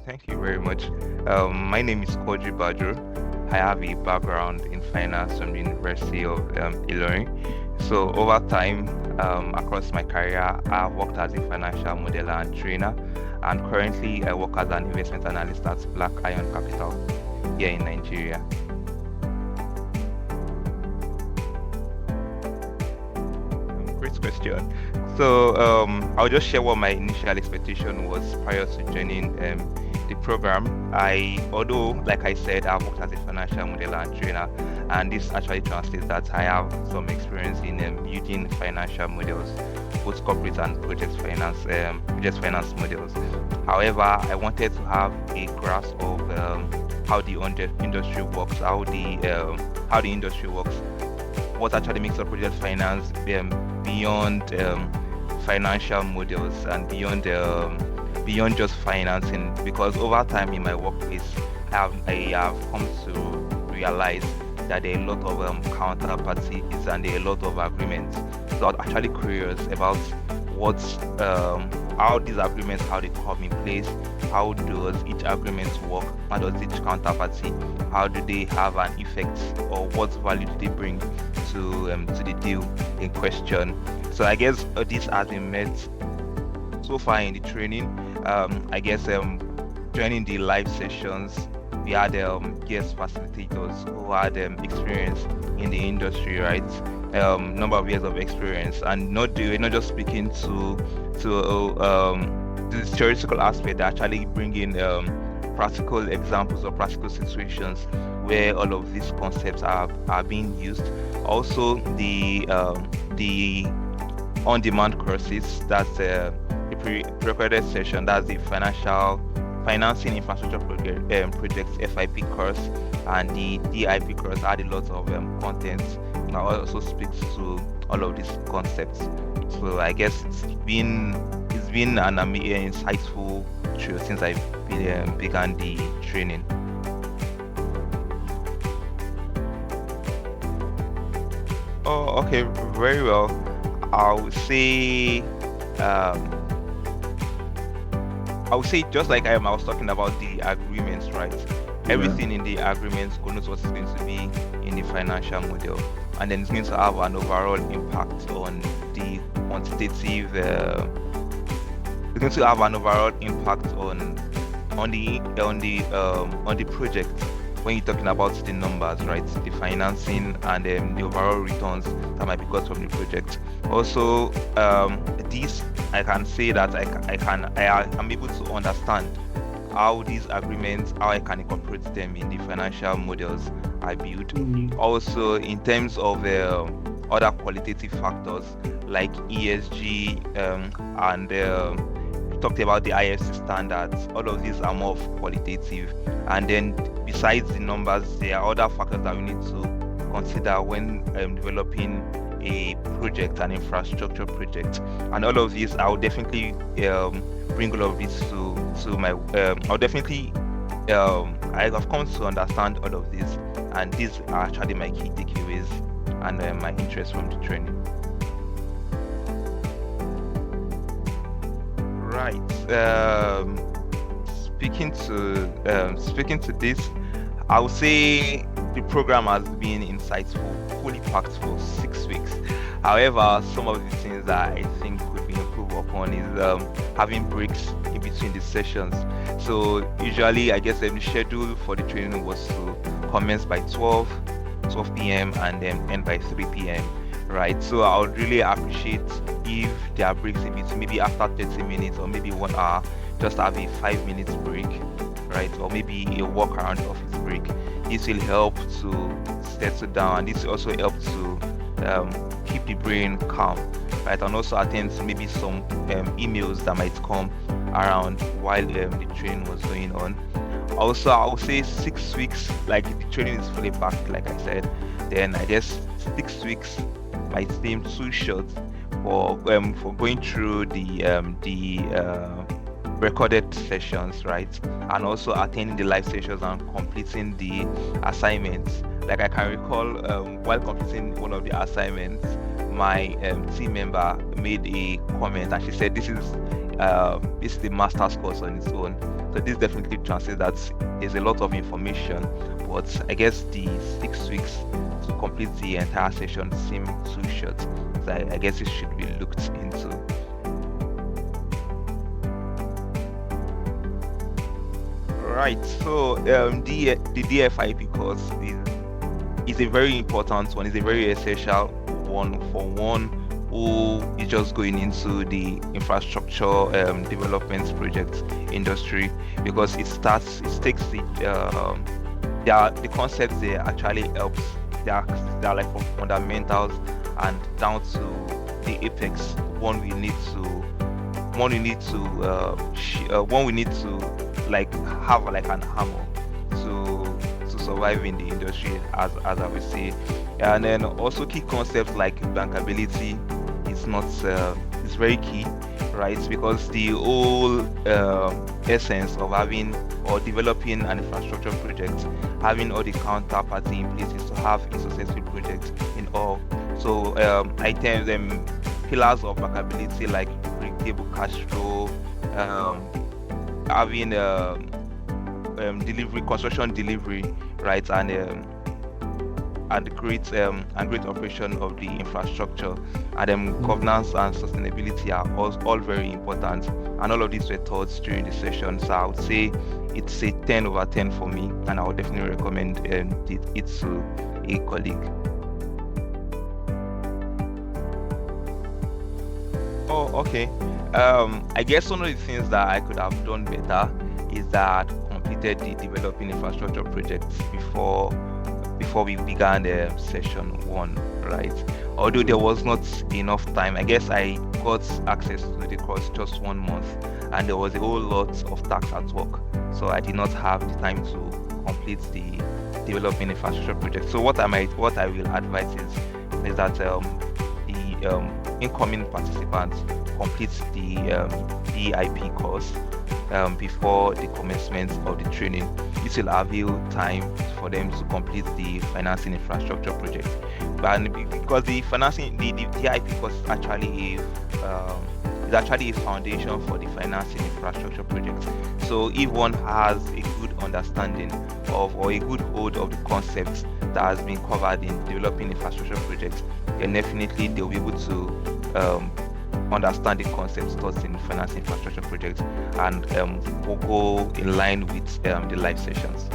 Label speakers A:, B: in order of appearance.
A: Thank you very much. My name is QUADRI. I have a background in finance from the University of Ilorin. So over time, across my career, I've worked as a financial modeler and trainer, and currently I work as an investment analyst at Black Iron Capital here in Nigeria. Great question. So I'll just share what my initial expectation was prior to joining the program. Although, like I said, I've worked as a financial modeler and trainer, and this actually translates that I have some experience in building financial models, both corporate and project finance models. However, I wanted to have a grasp of how the industry works, how the industry works, what actually makes up project finance beyond financial models and beyond just financing. Because over time in my workplace, I have come to realize that there are a lot of counterparties and there are a lot of agreements. So I'm actually curious about how these agreements, how they come in place, how does each agreement work, how does each counterparty, how do they have an effect, or what value do they bring to the deal in question. So I guess this has been met so far in the training. I guess during the live sessions, we had guest facilitators who had experience in the industry, right? Number of years of experience, and we're not just speaking to the theoretical aspect, actually bringing practical examples or practical situations where all of these concepts are being used. Also, the on-demand courses, that's the pre-recorded session, that's the financing infrastructure projects FIP course, and the DIP course had a lot of content that also speaks to all of these concepts. So I guess it's been an insightful trip since I began the training. Oh, okay, very well. I would say just like I was talking about the agreements, right? Everything in the agreements connotes what is going to be in the financial model, and then it's going to have an overall impact on the quantitative. It's going to have an overall impact on the project when you're talking about the numbers, right? The financing and the overall returns that might be got from the project. Also, this I can say that I'm able to understand how these agreements, how I can incorporate them in the financial models I build. Also, in terms of other qualitative factors like ESG and we talked about the IFC standards. All of these are more qualitative, and then besides the numbers, there are other factors that we need to consider when developing a project, an infrastructure project. And all of these, I'll definitely bring all of this to my. I'll definitely. I have come to understand all of this, and these are actually my key takeaways and my interest from the training. Right. Speaking to this, I would say the program has been insightful, fully packed for 6 weeks. However, some of the things that I think could be improved upon is having breaks in between the sessions. So usually, I guess the schedule for the training was to commence by 12 p.m. and then end by 3 p.m. Right? So I would really appreciate if there are breaks in between, maybe after 30 minutes or maybe 1 hour, just have a 5 minutes break, right? Or maybe a walk around the office break. This will help to settle down. This will also help to keep the brain calm, right? And also attend to maybe some emails that might come around while the training was going on. Also, I would say 6 weeks, like the training is fully packed, like I said. Then I guess 6 weeks might seem too short for going through the recorded sessions, right? And also attending the live sessions and completing the assignments. Like I can recall, while completing one of the assignments, my team member made a comment and she said, this is the master's course on its own. So this definitely translates that there's a lot of information, but I guess the 6 weeks to complete the entire session seem too short. So I guess it should be looked into. Right. So the DFIP course is a very important one. It's a very essential one for one who is just going into the infrastructure development project industry, because it takes the concepts there actually helps. They are like from fundamentals and down to the apex. One we need to like have like an hammer to survive in the industry, as I would say. And then also key concepts like bankability is very key, right? Because the whole essence of having or developing an infrastructure project, having all the counterparty in place, is to have a successful project in all. So I tell them pillars of bankability like predictable cash flow, having construction delivery, right, and great operation of the infrastructure, and governance and sustainability are all very important, and all of these were taught during the session. So I would say it's a 10/10 for me, and I would definitely recommend it to a colleague. Oh, okay. I guess one of the things that I could have done better is that completed the developing infrastructure projects before we began the session 1, right? Although there was not enough time, I guess I got access to the course just 1 month, and there was a whole lot of tasks at work, so I did not have the time to complete the developing infrastructure project. So what I will advise is that the incoming participants complete the EIP course before the commencement of the training. This will avail time for them to complete the financing infrastructure project. And because the EIP course is actually a foundation for the financing infrastructure project. So if one has a good understanding of or a good hold of the concepts that has been covered in developing infrastructure projects, then definitely they'll be able to understand the concepts taught in financing infrastructure projects, and will go in line with the live sessions.